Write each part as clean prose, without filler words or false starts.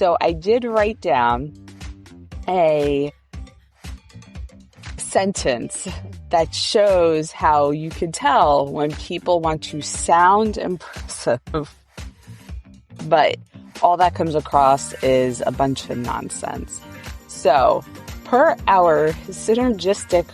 So I did write down a sentence that shows how you can tell when people want to sound impressive, but all that comes across is a bunch of nonsense. So, per our synergistic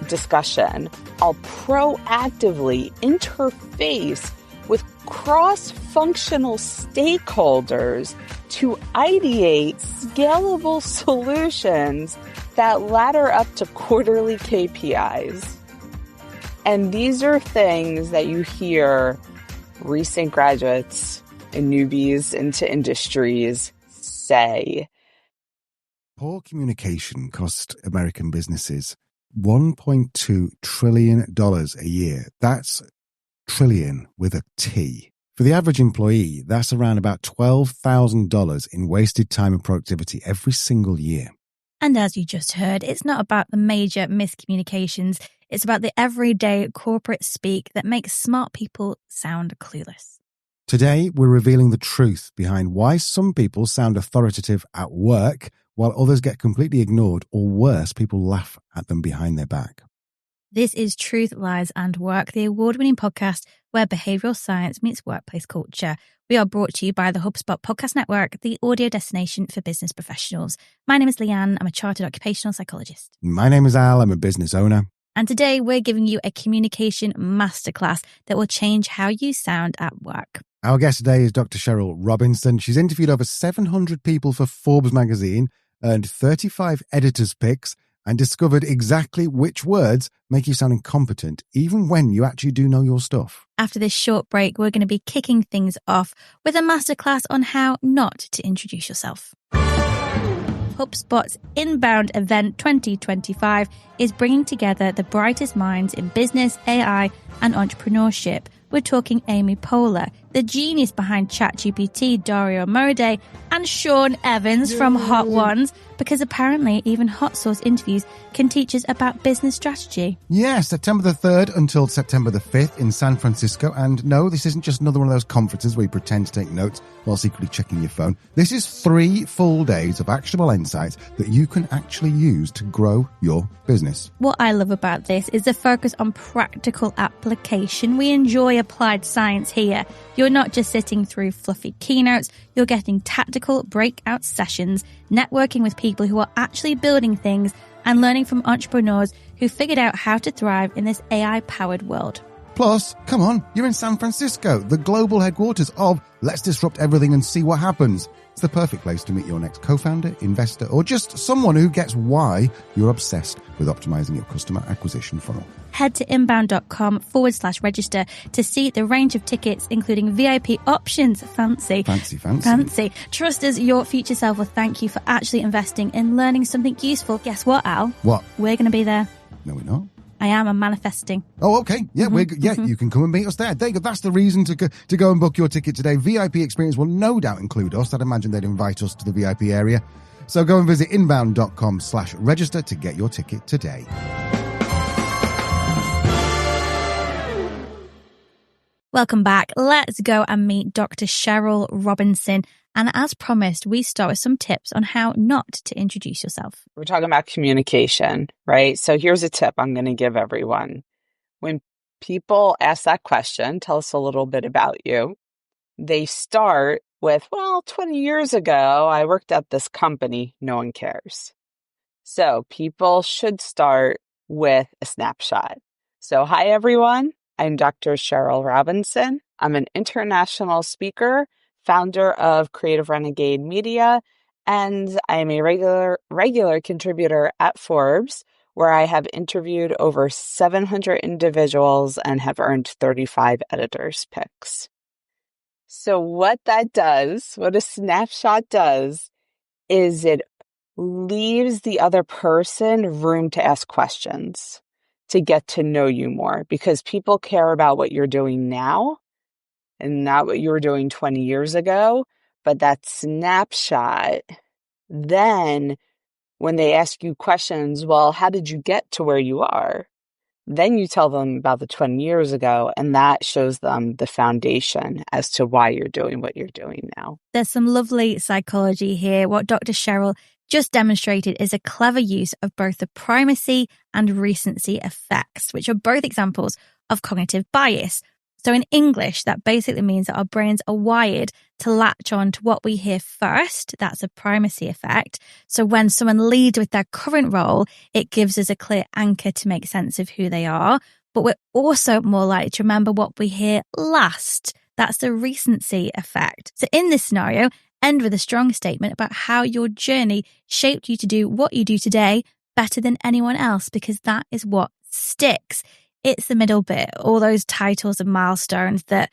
discussion, I'll proactively interface with cross-functional stakeholders to ideate scalable solutions that ladder up to quarterly KPIs. And these are things that you hear recent graduates and newbies into industries say. Poor communication cost American businesses $1.2 trillion a year. That's trillion with a T. For the average employee, that's around about $12,000 in wasted time and productivity every single year. And as you just heard, it's not about the major miscommunications. It's about the everyday corporate speak that makes smart people sound clueless. Today, we're revealing the truth behind why some people sound authoritative at work while others get completely ignored, or worse, people laugh at them behind their back. This is Truth, Lies and Work, the award-winning podcast where behavioral science meets workplace culture. We are brought to you by the HubSpot Podcast Network, the audio destination for business professionals. My name is Leanne. I'm a chartered occupational psychologist. My name is Al. I'm a business owner. And today we're giving you a communication masterclass that will change how you sound at work. Our guest today is Dr. Cheryl Robinson. She's interviewed over 700 people for Forbes magazine, earned 35 editors' picks, and discovered exactly which words make you sound incompetent, even when you actually do know your stuff. After this short break, we're going to be kicking things off with a masterclass on how not to introduce yourself. HubSpot's Inbound Event 2025 is bringing together the brightest minds in business, AI, and entrepreneurship. We're talking Amy Poehler, the genius behind ChatGPT, Dario Amodei, and Sean Evans from Hot Ones, because apparently even hot sauce interviews can teach us about business strategy. Yeah, September the 3rd until September the 5th in San Francisco. And no, this isn't just another one of those conferences where you pretend to take notes while secretly checking your phone. This is 3 full days of actionable insights that you can actually use to grow your business. What I love about this is the focus on practical application. We enjoy applied science here. You're not just sitting through fluffy keynotes, you're getting tactical breakout sessions, networking with people who are actually building things, and learning from entrepreneurs who figured out how to thrive in this AI-powered world. Plus, come on, you're in San Francisco, the global headquarters of Let's Disrupt Everything and See What Happens. It's the perfect place to meet your next co-founder, investor, or just someone who gets why you're obsessed with optimizing your customer acquisition funnel. Head to inbound.com/register to see the range of tickets, including VIP options. Fancy. Trust us, your future self will thank you for actually investing in learning something useful. Guess what, Al? What? We're going to be there. No, we're not. I am. I'm manifesting. Oh, okay. Yeah, you can come and meet us there. There you go. That's the reason to go and book your ticket today. VIP experience will no doubt include us. I'd imagine they'd invite us to the VIP area. So go and visit inbound.com/register to get your ticket today. Welcome back. Let's go and meet Dr. Cheryl Robinson. And as promised, we start with some tips on how not to introduce yourself. We're talking about communication, right? So here's a tip I'm going to give everyone. When people ask that question, tell us a little bit about you, they start with, 20 years ago, I worked at this company. No one cares. So people should start with a snapshot. So hi, everyone. I'm Dr. Cheryl Robinson. I'm an international speaker, founder of Creative Renegade Media, and I am a regular contributor at Forbes, where I have interviewed over 700 individuals and have earned 35 editors' picks. So what a snapshot does, is it leaves the other person room to ask questions, to get to know you more, because people care about what you're doing now and not what you were doing 20 years ago. But that snapshot, then when they ask you questions, well, how did you get to where you are? Then you tell them about the 20 years ago, and that shows them the foundation as to why you're doing what you're doing now. There's some lovely psychology here. What Dr. Cheryl just demonstrated is a clever use of both the primacy and recency effects, which are both examples of cognitive bias. So in English, that basically means that our brains are wired to latch on to what we hear first. That's a primacy effect. So when someone leads with their current role, it gives us a clear anchor to make sense of who they are. But we're also more likely to remember what we hear last. That's the recency effect. So in this scenario, end with a strong statement about how your journey shaped you to do what you do today better than anyone else, because that is what sticks. It's the middle bit, all those titles and milestones that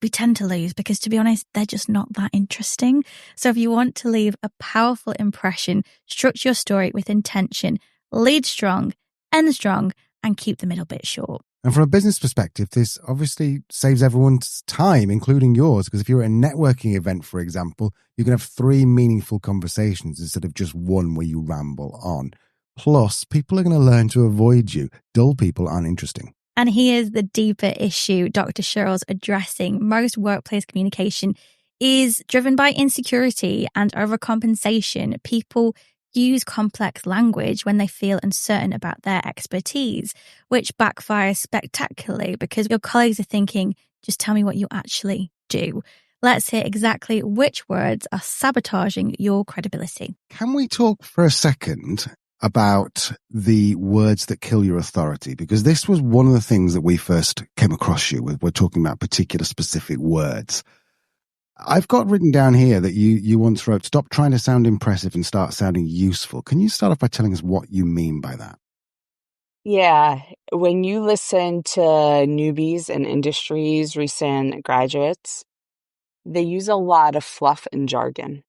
we tend to lose because, to be honest, they're just not that interesting. So if you want to leave a powerful impression, structure your story with intention, lead strong, end strong, and keep the middle bit short. And from a business perspective, this obviously saves everyone's time, including yours, because if you're at a networking event, for example, you can have 3 meaningful conversations instead of just one where you ramble on. Plus, people are going to learn to avoid you. Dull people aren't interesting. And here's the deeper issue Dr. Cheryl's addressing. Most workplace communication is driven by insecurity and overcompensation. People use complex language when they feel uncertain about their expertise, which backfires spectacularly because your colleagues are thinking, just tell me what you actually do. Let's hear exactly which words are sabotaging your credibility. Can we talk for a second about the words that kill your authority? Because this was one of the things that we first came across you with. We're talking about particular specific words. I've got written down here that you once wrote, stop trying to sound impressive and start sounding useful. Can you start off by telling us what you mean by that? Yeah, when you listen to newbies in industries, recent graduates, they use a lot of fluff and jargon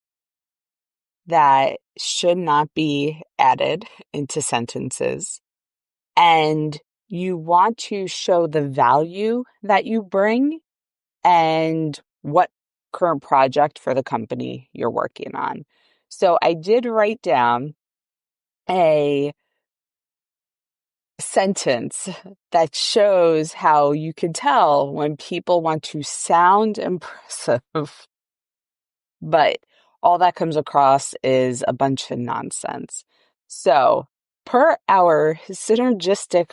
that should not be added into sentences. And you want to show the value that you bring and what current project for the company you're working on. So I did write down a sentence that shows how you can tell when people want to sound impressive, but all that comes across is a bunch of nonsense. So, per our synergistic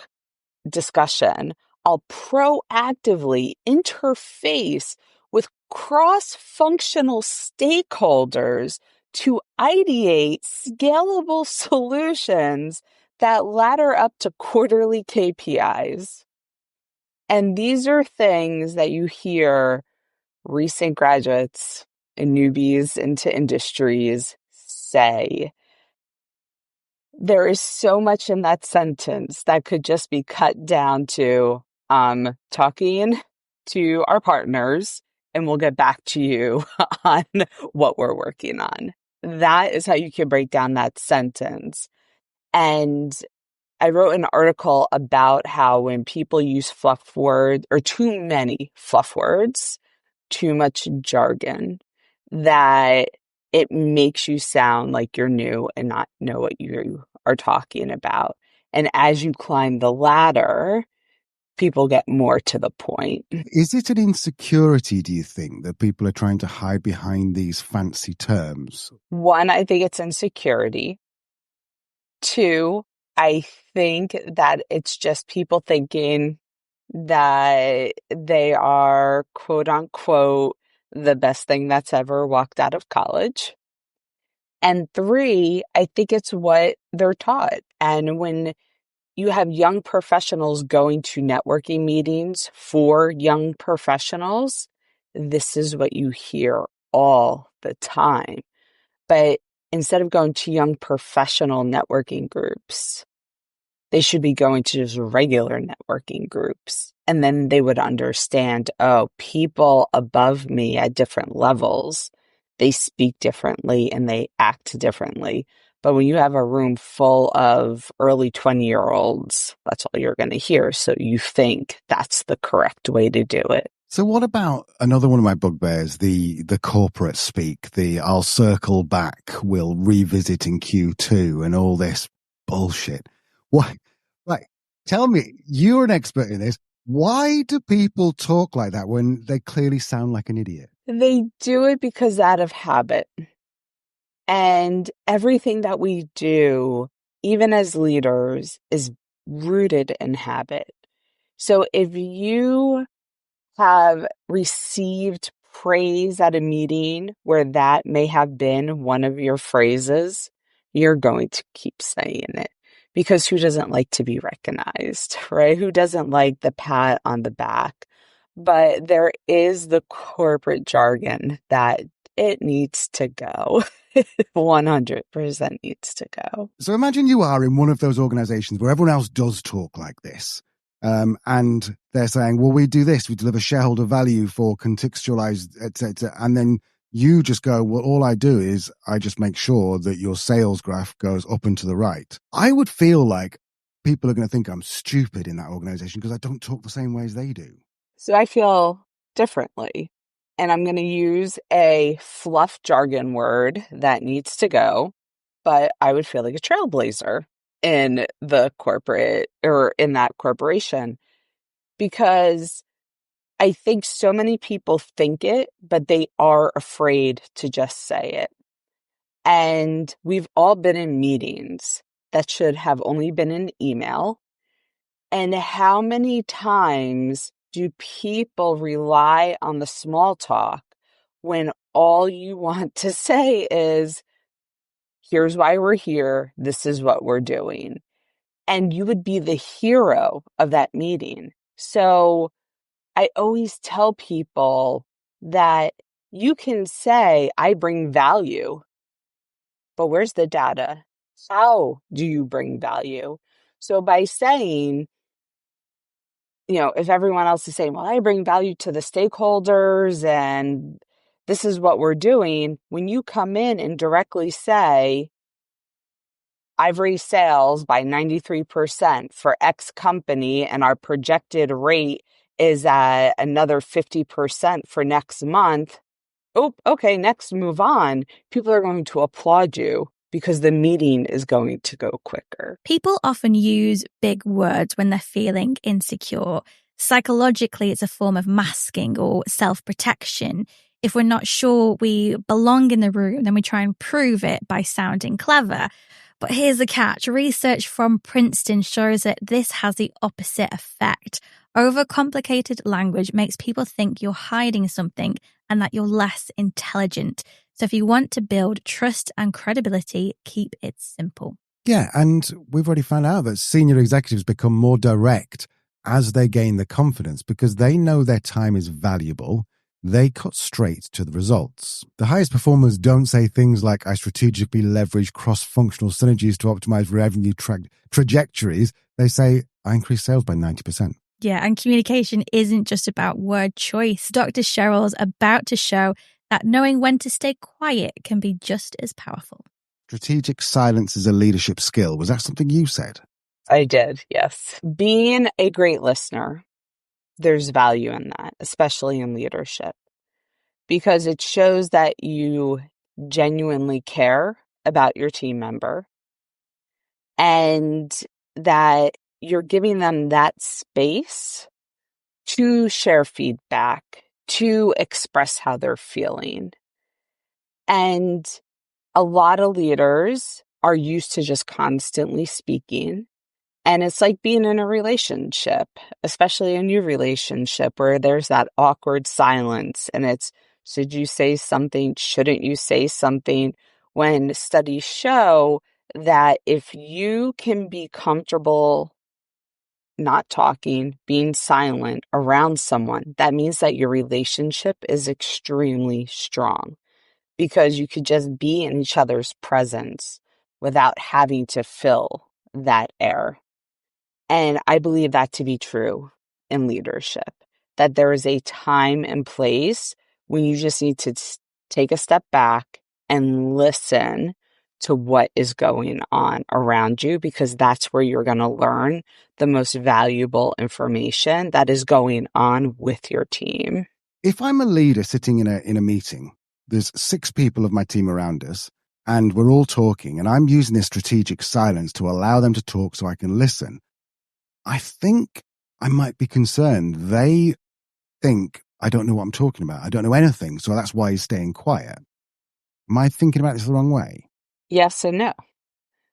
discussion, I'll proactively interface with cross-functional stakeholders to ideate scalable solutions that ladder up to quarterly KPIs. And these are things that you hear recent graduates and newbies into industries say. There is so much in that sentence that could just be cut down to talking to our partners and we'll get back to you on what we're working on. That is how you can break down that sentence. And I wrote an article about how when people use fluff words or too many fluff words, too much jargon, that it makes you sound like you're new and not know what you are talking about. And as you climb the ladder, people get more to the point. Is it an insecurity, do you think, that people are trying to hide behind these fancy terms? 1, I think it's insecurity. 2, I think that it's just people thinking that they are, quote unquote, the best thing that's ever walked out of college. And 3, I think it's what they're taught. And when you have young professionals going to networking meetings for young professionals, this is what you hear all the time. But instead of going to young professional networking groups, they should be going to just regular networking groups. And then they would understand, oh, people above me at different levels, they speak differently and they act differently. But when you have a room full of early 20-year-olds, that's all you're going to hear. So you think that's the correct way to do it. So what about another one of my bugbears, the corporate speak, the I'll circle back, we'll revisit in Q2 and all this bullshit? What? Like, Tell me, you're an expert in this. Why do people talk like that when they clearly sound like an idiot? They do it because out of habit. And everything that we do, even as leaders, is rooted in habit. So if you have received praise at a meeting where that may have been one of your phrases, you're going to keep saying it because who doesn't like to be recognized, right? Who doesn't like the pat on the back? But there is the corporate jargon that it needs to go. 100% needs to go. So imagine you are in one of those organizations where everyone else does talk like this. And they're saying, well, we do this, we deliver shareholder value for contextualized, etc. And then you just go, well, all I do is I just make sure that your sales graph goes up and to the right. I would feel like people are going to think I'm stupid in that organization because I don't talk the same way as they do. So I feel differently. And I'm going to use a fluff jargon word that needs to go, but I would feel like a trailblazer in the corporate or in that corporation because I think so many people think it, but they are afraid to just say it. And we've all been in meetings that should have only been an email. And how many times do people rely on the small talk when all you want to say is, here's why we're here, this is what we're doing. And you would be the hero of that meeting. So I always tell people that you can say, I bring value, but where's the data? How do you bring value? So by saying, if everyone else is saying, well, I bring value to the stakeholders and this is what we're doing, when you come in and directly say, I've raised sales by 93% for X company and our projected rate is at another 50% for next month. Oh, okay, next, move on. People are going to applaud you because the meeting is going to go quicker. People often use big words when they're feeling insecure. Psychologically, it's a form of masking or self-protection. If we're not sure we belong in the room, then we try and prove it by sounding clever. But here's the catch. Research from Princeton shows that this has the opposite effect. Overcomplicated language makes people think you're hiding something and that you're less intelligent. So if you want to build trust and credibility, keep it simple. Yeah, and we've already found out that senior executives become more direct as they gain the confidence because they know their time is valuable. They cut straight to the results. The highest performers don't say things like, I strategically leverage cross-functional synergies to optimize revenue trajectories. They say, I increase sales by 90%. Yeah, and communication isn't just about word choice. Dr. Cheryl's about to show that knowing when to stay quiet can be just as powerful. Strategic silence is a leadership skill. Was that something you said? I did, yes. Being a great listener, there's value in that, especially in leadership, because it shows that you genuinely care about your team member and that you're giving them that space to share feedback, to express how they're feeling. And a lot of leaders are used to just constantly speaking. And it's like being in a relationship, especially a new relationship where there's that awkward silence. And it's, should you say something? Shouldn't you say something? When studies show that if you can be comfortable not talking, being silent around someone, that means that your relationship is extremely strong because you could just be in each other's presence without having to fill that air. And I believe that to be true in leadership, that there is a time and place when you just need to take a step back and listen to what is going on around you, because that's where you're going to learn the most valuable information that is going on with your team. If I'm a leader sitting in a meeting, there's 6 people of my team around us, and we're all talking, and I'm using this strategic silence to allow them to talk so I can listen. I think I might be concerned. They think I don't know what I'm talking about. I don't know anything. So that's why he's staying quiet. Am I thinking about this the wrong way? Yes and no.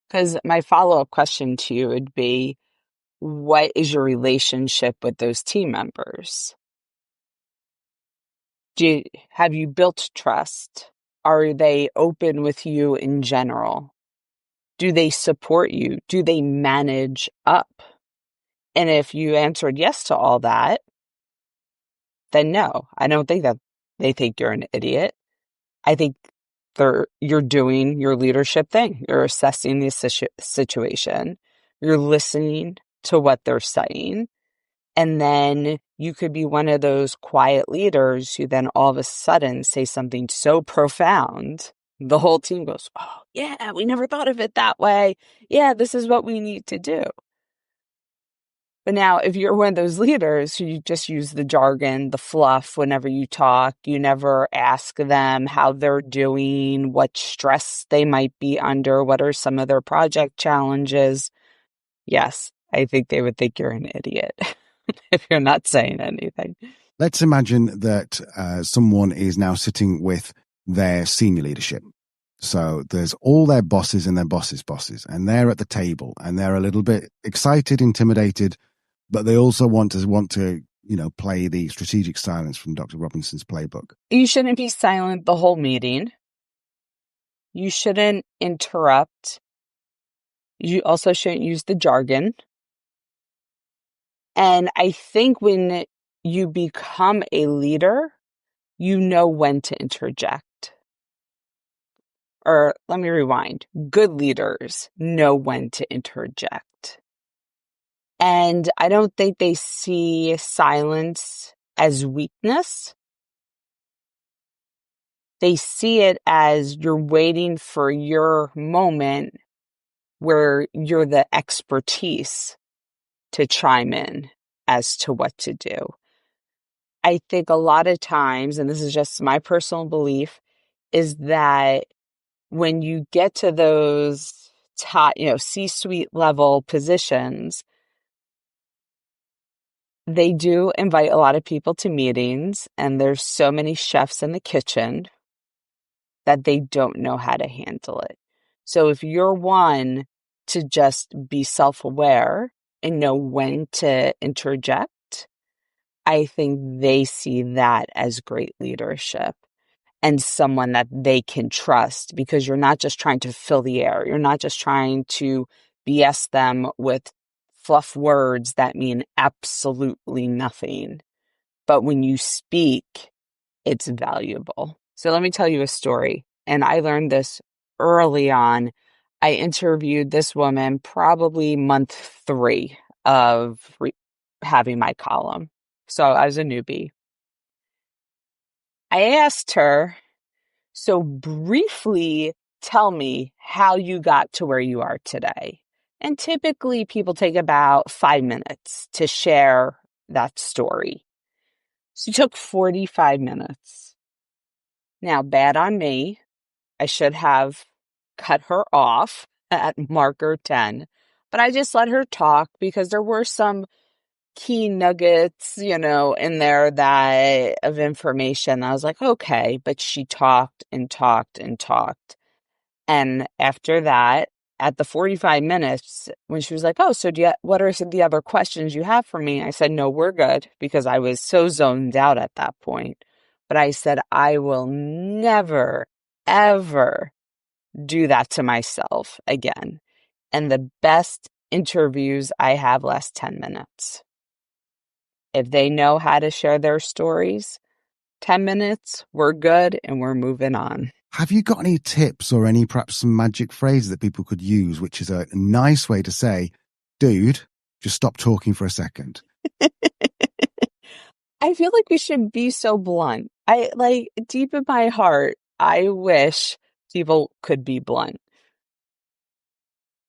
Because my follow-up question to you would be, what is your relationship with those team members? Have you built trust? Are they open with you in general? Do they support you? Do they manage up? And if you answered yes to all that, then no, I don't think that they think you're an idiot. I think you're doing your leadership thing. You're assessing the situation. You're listening to what they're saying. And then you could be one of those quiet leaders who then all of a sudden say something so profound. The whole team goes, oh, yeah, we never thought of it that way. Yeah, this is what we need to do. But now, if you're one of those leaders who you just use the jargon, the fluff whenever you talk, you never ask them how they're doing, what stress they might be under, what are some of their project challenges. Yes, I think they would think you're an idiot if you're not saying anything. Let's imagine that someone is now sitting with their senior leadership. So there's all their bosses and their bosses' bosses, and they're at the table and they're a little bit excited, intimidated, but they also want to, play the strategic silence from Dr. Robinson's playbook. You shouldn't be silent the whole meeting. You shouldn't interrupt. You also shouldn't use the jargon. And I think when you become a leader, you know when to interject. Or let me rewind. Good leaders know when to interject. And I don't think they see silence as weakness. They see it as you're waiting for your moment where you're the expertise to chime in as to what to do. I think a lot of times, and this is just my personal belief, is that when you get to those top, C-suite level positions, they do invite a lot of people to meetings, and there's so many chefs in the kitchen that they don't know how to handle it. So if you're one to just be self-aware and know when to interject, I think they see that as great leadership and someone that they can trust, because you're not just trying to fill the air. You're not just trying to BS them with fluff words that mean absolutely nothing. But when you speak, it's valuable. So let me tell you a story. And I learned this early on. I interviewed this woman probably month 3 of having my column. So I was a newbie. I asked her, so briefly tell me how you got to where you are today. And typically people take about 5 minutes to share that story. So it took 45 minutes. Now, bad on me. I should have cut her off at marker 10, but I just let her talk because there were some key nuggets, in there that of information. I was like, okay, but she talked and talked and talked. And after that, at the 45 minutes, when she was like, oh, so what are some of the other questions you have for me? I said, no, we're good, because I was so zoned out at that point. But I said, I will never, ever do that to myself again. And the best interviews I have last 10 minutes. If they know how to share their stories, 10 minutes, we're good and we're moving on. Have you got any tips or any perhaps some magic phrases that people could use, which is a nice way to say, dude, just stop talking for a second? I feel like we should be so blunt. Deep in my heart, I wish people could be blunt.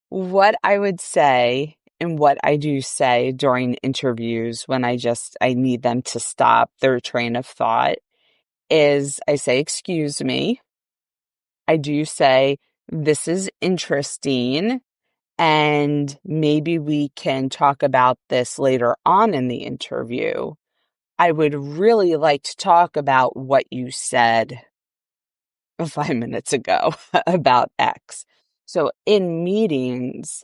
What I would say, and what I do say during interviews when I need them to stop their train of thought, is I say, excuse me. I do say, this is interesting. and maybe we can talk about this later on in the interview. I would really like to talk about what you said 5 minutes ago about X. So in meetings,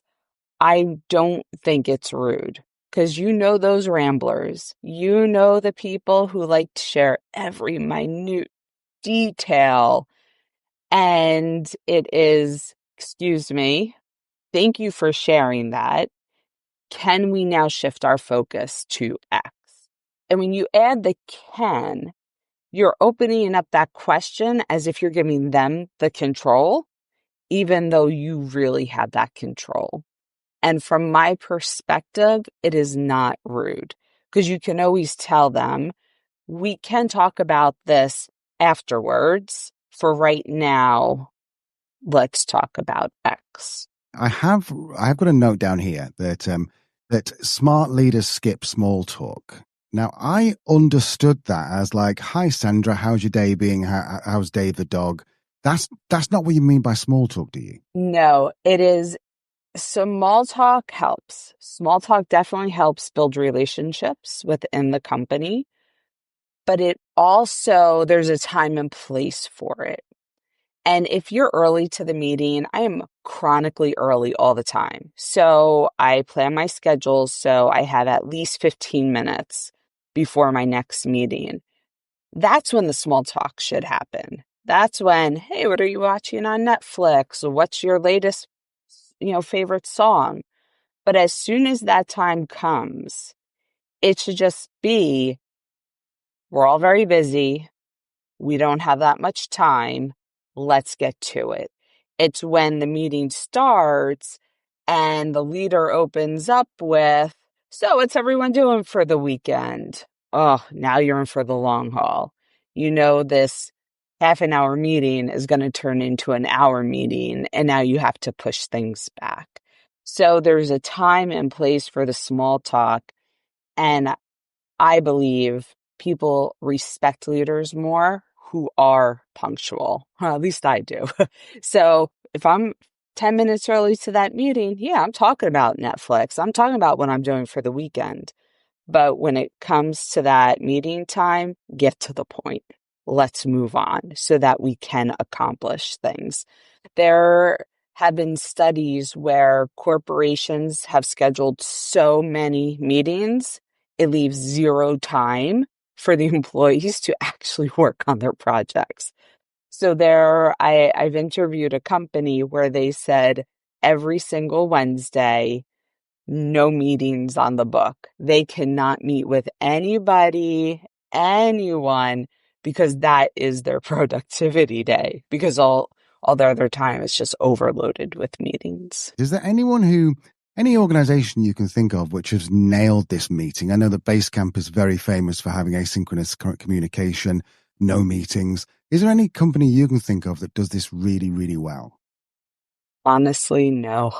I don't think it's rude because you know those ramblers. You know the people who like to share every minute detail. And it is, excuse me, thank you for sharing that. Can we now shift our focus to X? And when you add the can, you're opening up that question as if you're giving them the control, even though you really have that control. And from my perspective, it is not rude because you can always tell them, we can talk about this afterwards. For right now, let's talk about X. I've got a note down here that that smart leaders skip small talk. Now, I understood that as like, "Hi, Sandra, how's your day being? How's Dave the dog?" That's not what you mean by small talk, do you? No, it is. Small talk helps. Small talk definitely helps build relationships within the company, but it also, there's a time and place for it. And if you're early to the meeting, I am chronically early all the time. So I plan my schedule so I have at least 15 minutes before my next meeting. That's when the small talk should happen. That's when, hey, what are you watching on Netflix? What's your latest, favorite song? But as soon as that time comes, it should just be, we're all very busy. We don't have that much time. Let's get to it. It's when the meeting starts and the leader opens up with, so what's everyone doing for the weekend? Oh, now you're in for the long haul. You know, this half an hour meeting is going to turn into an hour meeting, and now you have to push things back. So there's a time and place for the small talk. And I believe people respect leaders more who are punctual. Well, at least I do. So if I'm 10 minutes early to that meeting, yeah, I'm talking about Netflix. I'm talking about what I'm doing for the weekend. But when it comes to that meeting time, get to the point. Let's move on so that we can accomplish things. There have been studies where corporations have scheduled so many meetings, it leaves zero time for the employees to actually work on their projects. So I've interviewed a company where they said every single Wednesday, no meetings on the book. They cannot meet with anyone, because that is their productivity day, because all their other time is just overloaded with meetings. Is there any organization you can think of which has nailed this meeting? I know that Basecamp is very famous for having asynchronous communication, no meetings. Is there any company you can think of that does this really, really well? Honestly, no.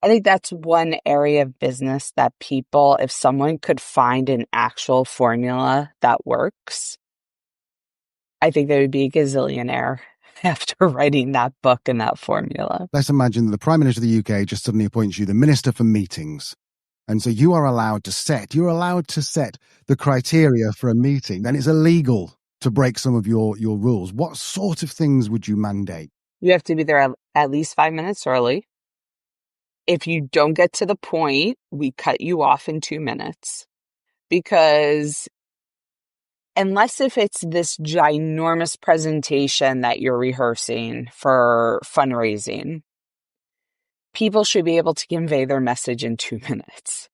I think that's one area of business that people, if someone could find an actual formula that works, I think they would be a gazillionaire after writing that book and that formula. Let's imagine that the Prime Minister of the UK just suddenly appoints you the Minister for Meetings. And so you're allowed to set the criteria for a meeting. Then it's illegal to break some of your rules. What sort of things would you mandate? You have to be there at least 5 minutes early. If you don't get to the point, we cut you off in 2 minutes. Because unless if it's this ginormous presentation that you're rehearsing for fundraising, people should be able to convey their message in 2 minutes.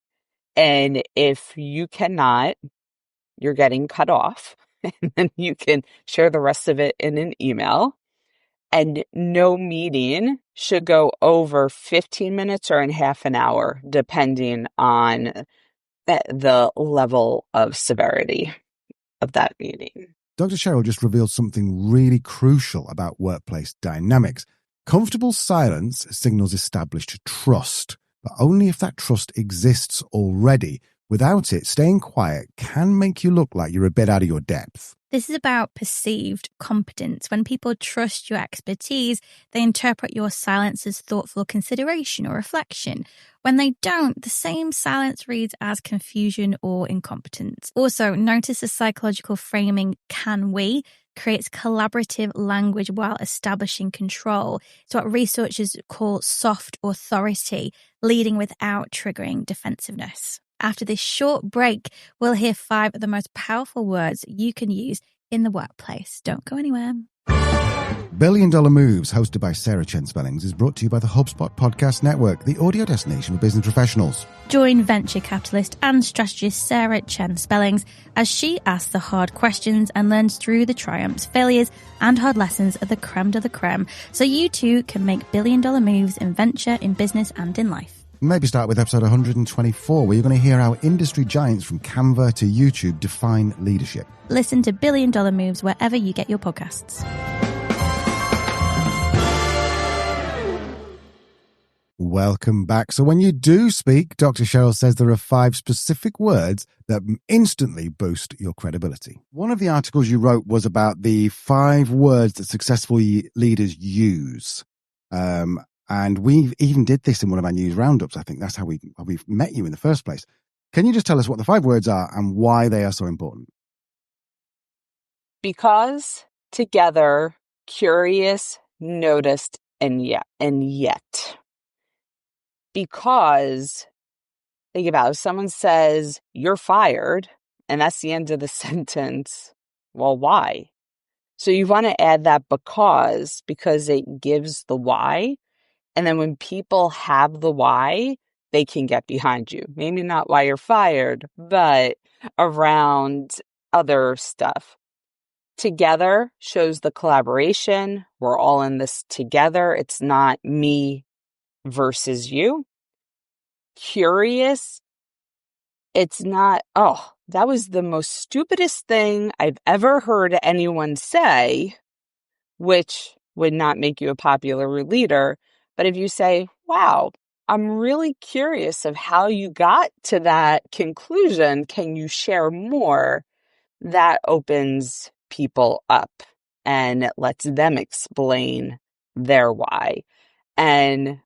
And if you cannot, you're getting cut off. And then you can share the rest of it in an email. And no meeting should go over 15 minutes or in half an hour, depending on the level of severity of that meeting. Dr. Cheryl just revealed something really crucial about workplace dynamics. Comfortable silence signals established trust, but only if that trust exists already. Without it, staying quiet can make you look like you're a bit out of your depth. This is about perceived competence. When people trust your expertise, they interpret your silence as thoughtful consideration or reflection. When they don't, the same silence reads as confusion or incompetence. Also, notice the psychological framing, can we, creates collaborative language while establishing control. It's what researchers call soft authority, leading without triggering defensiveness. After this short break, we'll hear 5 of the most powerful words you can use in the workplace. Don't go anywhere. Billion Dollar Moves, hosted by Sarah Chen Spellings, is brought to you by the HubSpot Podcast Network, the audio destination for business professionals. Join venture capitalist and strategist Sarah Chen Spellings as she asks the hard questions and learns through the triumphs, failures, and hard lessons of the creme de la creme, so you too can make billion-dollar moves in venture, in business, and in life. Maybe start with episode 124, where you're going to hear how industry giants from Canva to YouTube define leadership. Listen to Billion Dollar Moves wherever you get your podcasts. Welcome back. So when you do speak, Dr. Cheryl says there are 5 specific words that instantly boost your credibility. One of the articles you wrote was about the 5 words that successful leaders use. And we even did this in one of our news roundups. I think that's how we've met you in the first place. Can you just tell us what the 5 words are and why they are so important? Because, together, curious, noticed, and yet. Because, think about it, if someone says, you're fired, and that's the end of the sentence, well, why? So you want to add that because it gives the why. And then when people have the why, they can get behind you. Maybe not why you're fired, but around other stuff. Together shows the collaboration. We're all in this together. It's not me versus you. Curious. It's not, oh, that was the most stupidest thing I've ever heard anyone say, which would not make you a popular leader. But if you say, wow, I'm really curious of how you got to that conclusion, can you share more? That opens people up and it lets them explain their why. And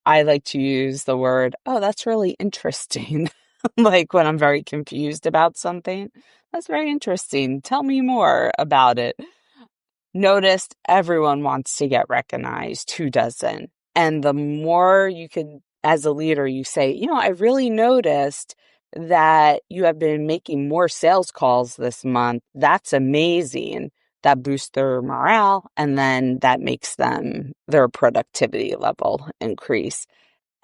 I like to use the word, oh, that's really interesting. Like when I'm very confused about something, that's very interesting. Tell me more about it. Noticed everyone wants to get recognized. Who doesn't? And the more you could, as a leader, you say, I really noticed that you have been making more sales calls this month. That's amazing. That boosts their morale. And then that makes their productivity level increase.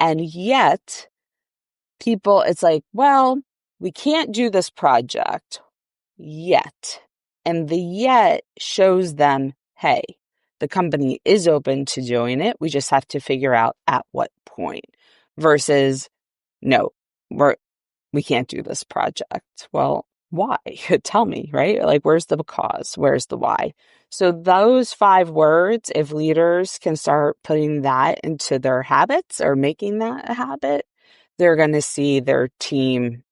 And yet people, it's like, well, we can't do this project yet. And the yet shows them, hey, the company is open to doing it. We just have to figure out at what point versus, no, we can't do this project. Well, why? Tell me, right? Like, where's the cause? Where's the why? So those 5 words, if leaders can start putting that into their habits or making that a habit, they're going to see their team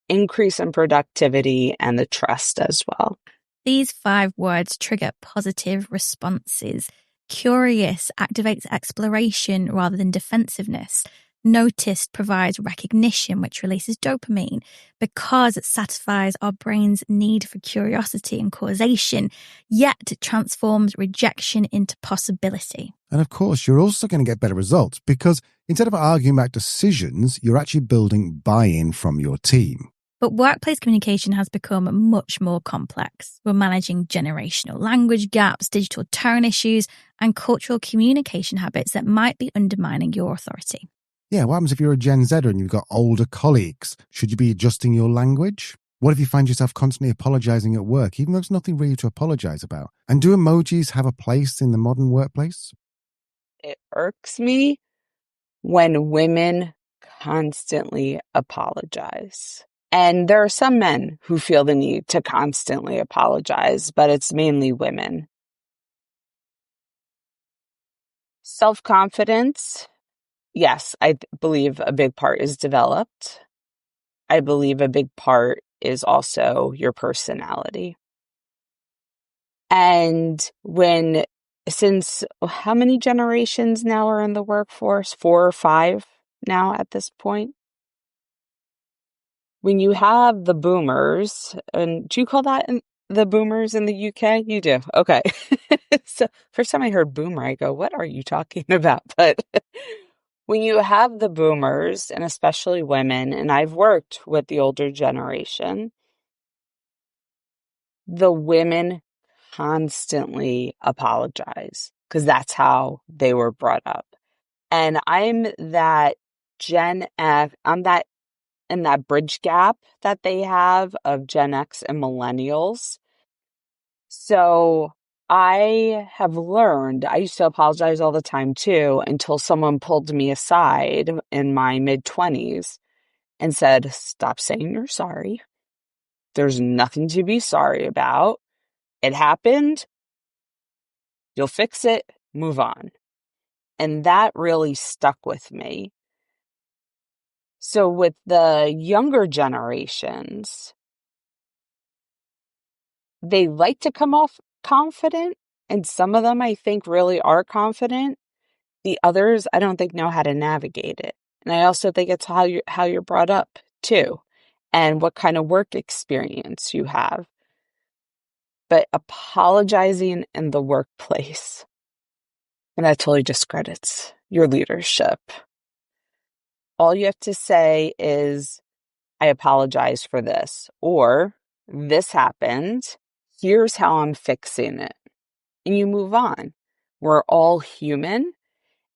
increase in productivity and the trust as well. These 5 words trigger positive responses. Curious activates exploration rather than defensiveness. Noticed provides recognition, which releases dopamine because it satisfies our brain's need for curiosity and causation, yet it transforms rejection into possibility. And of course, you're also going to get better results because instead of arguing about decisions, you're actually building buy-in from your team. But workplace communication has become much more complex. We're managing generational language gaps, digital tone issues, and cultural communication habits that might be undermining your authority. Yeah, what happens if you're a Gen Zer and you've got older colleagues? Should you be adjusting your language? What if you find yourself constantly apologizing at work, even though there's nothing really to apologize about? And do emojis have a place in the modern workplace? It irks me when women constantly apologize. And there are some men who feel the need to constantly apologize, but it's mainly women. Self-confidence, yes, I believe a big part is developed. I believe a big part is also your personality. And since how many generations now are in the workforce? 4 or 5 now at this point. When you have the boomers, and do you call that the boomers in the UK? You do. Okay. So first time I heard boomer, I go, what are you talking about? But when you have the boomers, and especially women, and I've worked with the older generation, the women constantly apologize because that's how they were brought up. And I'm that Gen X, I'm that in that bridge gap that they have of Gen X and millennials. So I have learned, I used to apologize all the time too, until someone pulled me aside in my mid-20s and said, stop saying you're sorry. There's nothing to be sorry about. It happened. You'll fix it. Move on. And that really stuck with me. So with the younger generations, they like to come off confident, and some of them I think really are confident. The others I don't think know how to navigate it. And I also think it's how you're brought up too, and what kind of work experience you have. But apologizing in the workplace, and that totally discredits your leadership. All you have to say is, I apologize for this, or this happened. Here's how I'm fixing it. And you move on. We're all human.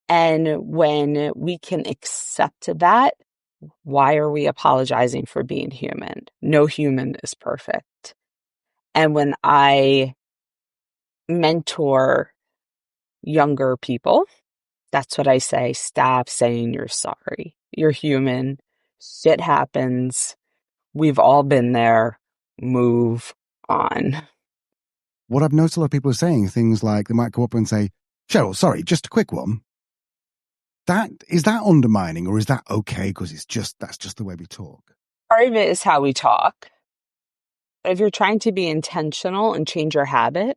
And when we can accept that, why are we apologizing for being human? No human is perfect. And when I mentor younger people, that's what I say. Stop saying you're sorry. You're human. Shit happens. We've all been there. Move on. What I've noticed a lot of people are saying, things like they might go up and say, Cheryl, sorry, just a quick one. Is that undermining, or is that okay because that's just the way we talk? Part of it is how we talk. But if you're trying to be intentional and change your habit,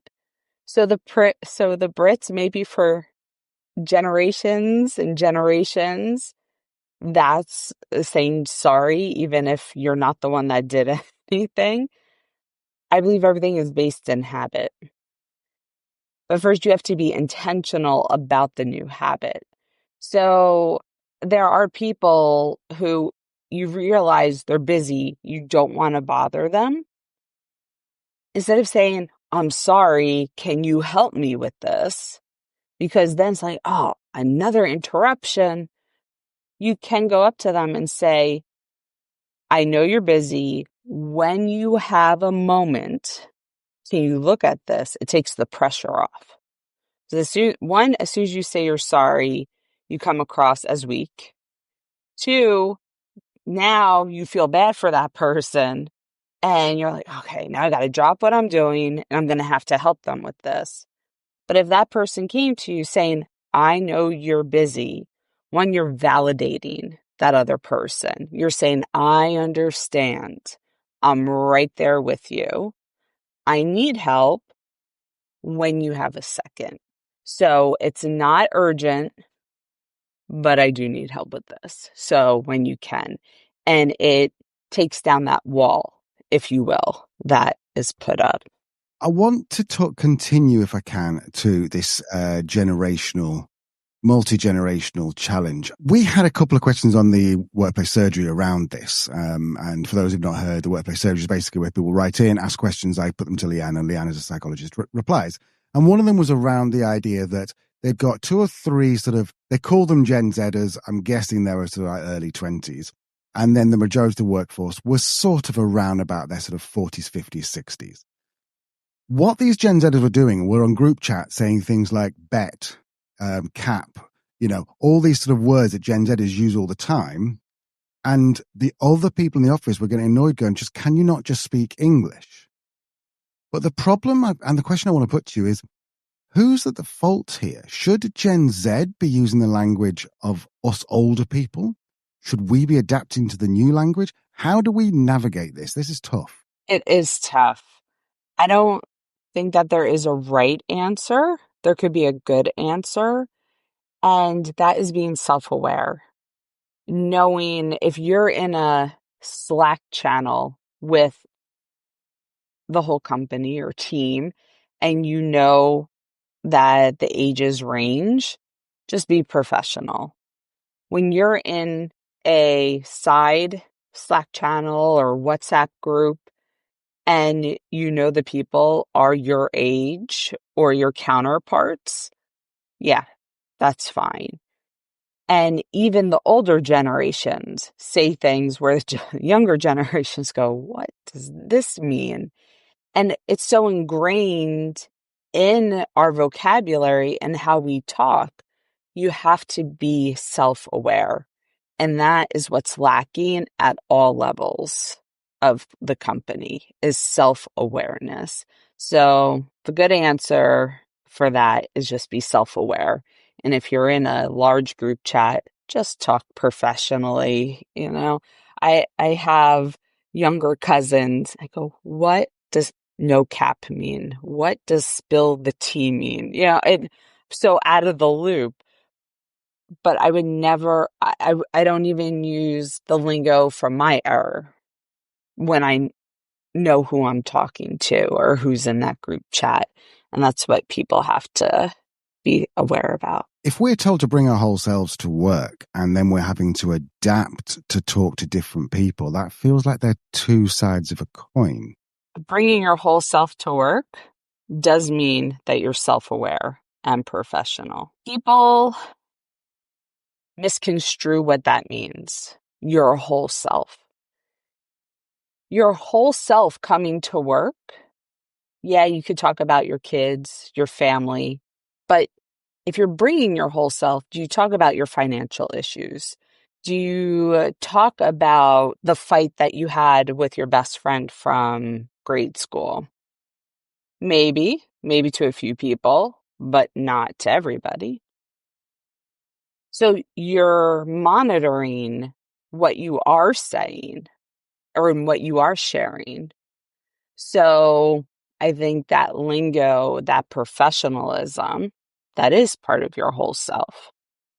so the Brits, maybe for generations and generations, that's saying sorry, even if you're not the one that did anything. I believe everything is based in habit. But first, you have to be intentional about the new habit. So there are people who you realize they're busy, you don't want to bother them. Instead of saying, I'm sorry, can you help me with this? Because then it's like, oh, another interruption. You can go up to them and say, I know you're busy. When you have a moment, can you look at this? It takes the pressure off. So as soon as you say you're sorry, you come across as weak. 2, now you feel bad for that person. And you're like, okay, now I got to drop what I'm doing and I'm going to have to help them with this. But if that person came to you saying, I know you're busy, one, you're validating that other person. You're saying, I understand. I'm right there with you. I need help when you have a second. So it's not urgent, but I do need help with this. So when you can, and it takes down that wall, if you will, that is put up. I want to continue, if I can, to this multi-generational challenge. We had a couple of questions on the workplace surgery around this. And for those who've not heard, the workplace surgery is basically where people write in, ask questions, I put them to Leanne, and Leanne, as a psychologist, replies. And one of them was around the idea that they've got 2 or 3 they call them Gen Zers. I'm guessing they were sort of like early 20s. And then the majority of the workforce was sort of around about their sort of 40s, 50s, 60s. What these Gen Zers were doing were on group chat saying things like bet, cap, all these sort of words that Gen Zers use all the time. And the other people in the office were getting annoyed going, can you not just speak English? But the problem and the question I want to put to you is, who's at the fault here? Should Gen Z be using the language of us older people? Should we be adapting to the new language? How do we navigate this? This is tough. It is tough. think that there is a right answer. There could be a good answer. And that is being self-aware. Knowing if you're in a Slack channel with the whole company or team and you know that the ages range, just be professional. When you're in a side Slack channel or WhatsApp group and you know the people are your age or your counterparts, yeah, that's fine. And even the older generations say things where the younger generations go, what does this mean? And it's so ingrained in our vocabulary and how we talk. You have to be self-aware. And that is what's lacking at all levels of the company is self-awareness. So the good answer for that is just be self-aware. And if you're in a large group chat, just talk professionally. I have younger cousins. I go, what does no cap mean? What does spill the tea mean? It's so out of the loop. But I would never, I don't even use the lingo from my era when I know who I'm talking to or who's in that group chat. And that's what people have to be aware about. If we're told to bring our whole selves to work and then we're having to adapt to talk to different people, that feels like they're two sides of a coin. Bringing your whole self to work does mean that you're self-aware and professional. People misconstrue what that means. Your whole self. Your whole self coming to work. Yeah, you could talk about your kids, your family, but if you're bringing your whole self, do you talk about your financial issues? Do you talk about the fight that you had with your best friend from grade school? Maybe to a few people, but not to everybody. So you're monitoring what you are saying or what you are sharing. So I think that lingo, that professionalism, that is part of your whole self.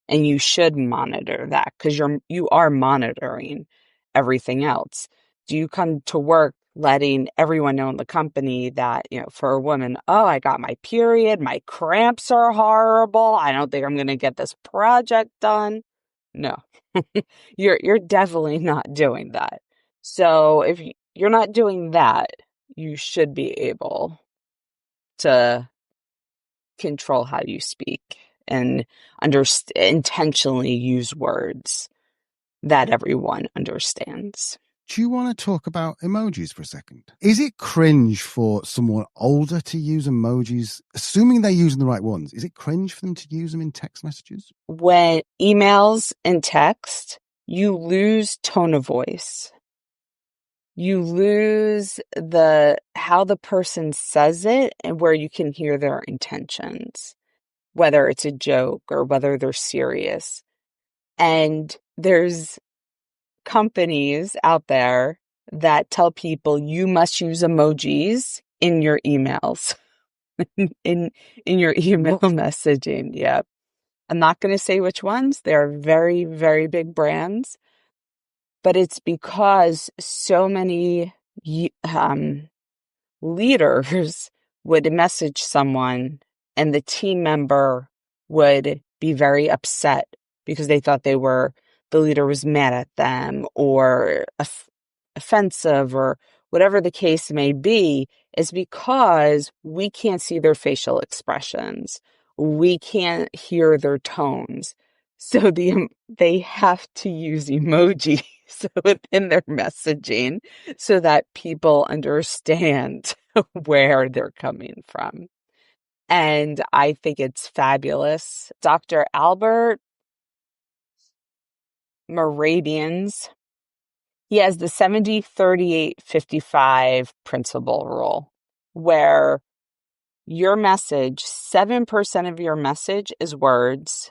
And you should monitor that because you are monitoring everything else. Do you come to work letting everyone know in the company that, for a woman, oh, I got my period, my cramps are horrible, I don't think I'm going to get this project done? No, you're definitely not doing that. So if you're not doing that, you should be able to control how you speak and intentionally use words that everyone understands. Do you want to talk about emojis for a second? Is it cringe for someone older to use emojis, assuming they're using the right ones? Is it cringe for them to use them in text messages? When emails and text, you lose tone of voice. You lose how the person says it and where you can hear their intentions, whether it's a joke or whether they're serious. And there's companies out there that tell people you must use emojis in your emails, in your email messaging. Yep. I'm not going to say which ones. They're very, very big brands, but it's because so many leaders would message someone and the team member would be very upset because they thought the leader was mad at them or offensive or whatever the case may be, is because we can't see their facial expressions. We can't hear their tones. So they have to use emojis within their messaging so that people understand where they're coming from. And I think it's fabulous. Dr. Albert Mehrabian's, he has the 70-38-55 principle rule, where your message, 7% of your message is words,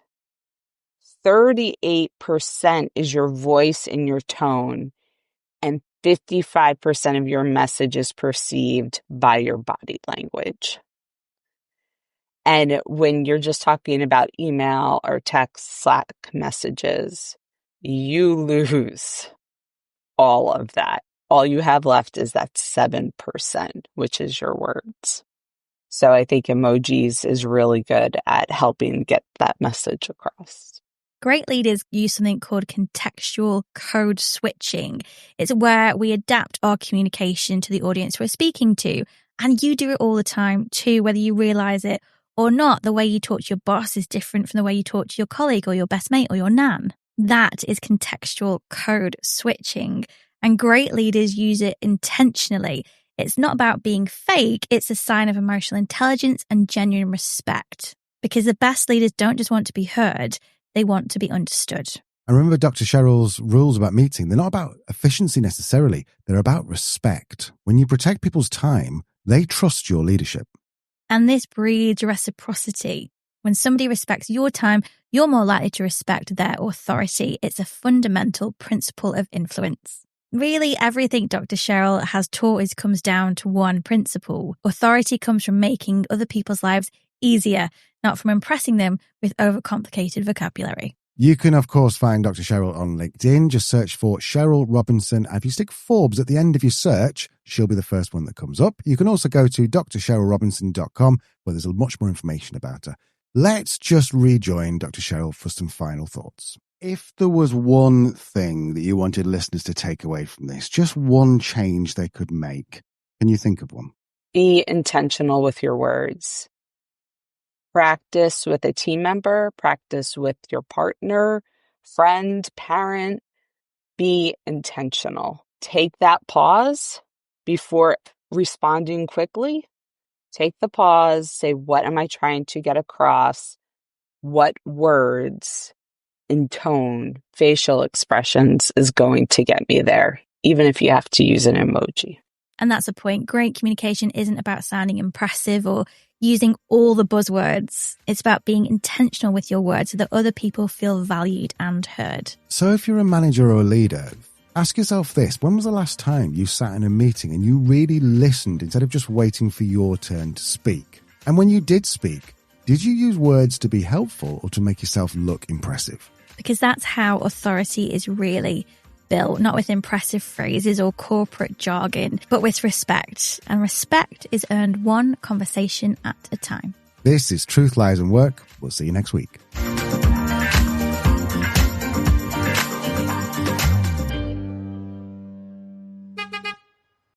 38% is your voice and your tone, and 55% of your message is perceived by your body language. And when you're just talking about email or text, Slack messages, you lose all of that. All you have left is that 7%, which is your words. So I think emojis is really good at helping get that message across. Great leaders use something called contextual code switching. It's where we adapt our communication to the audience we're speaking to. And you do it all the time too, whether you realize it or not. The way you talk to your boss is different from the way you talk to your colleague or your best mate or your nan. That is contextual code switching. And great leaders use it intentionally. It's not about being fake. It's a sign of emotional intelligence and genuine respect. Because the best leaders don't just want to be heard. They want to be understood. And remember Dr. Cheryl's rules about meeting. They're not about efficiency necessarily. They're about respect. When you protect people's time, they trust your leadership. And this breeds reciprocity. When somebody respects your time, you're more likely to respect their authority. It's a fundamental principle of influence. Really, everything Dr. Cheryl has taught us comes down to one principle. Authority comes from making other people's lives easier, not from impressing them with overcomplicated vocabulary. You can, of course, find Dr. Cheryl on LinkedIn. Just search for Cheryl Robinson. And if you stick Forbes at the end of your search, she'll be the first one that comes up. You can also go to drcherylrobinson.com, where there's much more information about her. Let's just rejoin Dr. Cheryl for some final thoughts. If there was one thing that you wanted listeners to take away from this, just one change they could make, can you think of one? Be intentional with your words. Practice with a team member, practice with your partner, friend, parent. Be intentional. Take that pause before responding quickly. Take the pause, say, what am I trying to get across? What words in tone, facial expressions is going to get me there, even if you have to use an emoji. And that's a point. Great communication isn't about sounding impressive or using all the buzzwords. It's about being intentional with your words so that other people feel valued and heard. So if you're a manager or a leader, ask yourself this. When was the last time you sat in a meeting and you really listened instead of just waiting for your turn to speak? And when you did speak, did you use words to be helpful or to make yourself look impressive? Because that's how authority is really built, not with impressive phrases or corporate jargon, but with respect. And respect is earned one conversation at a time. This is Truth, Lies and Work. We'll see you next week.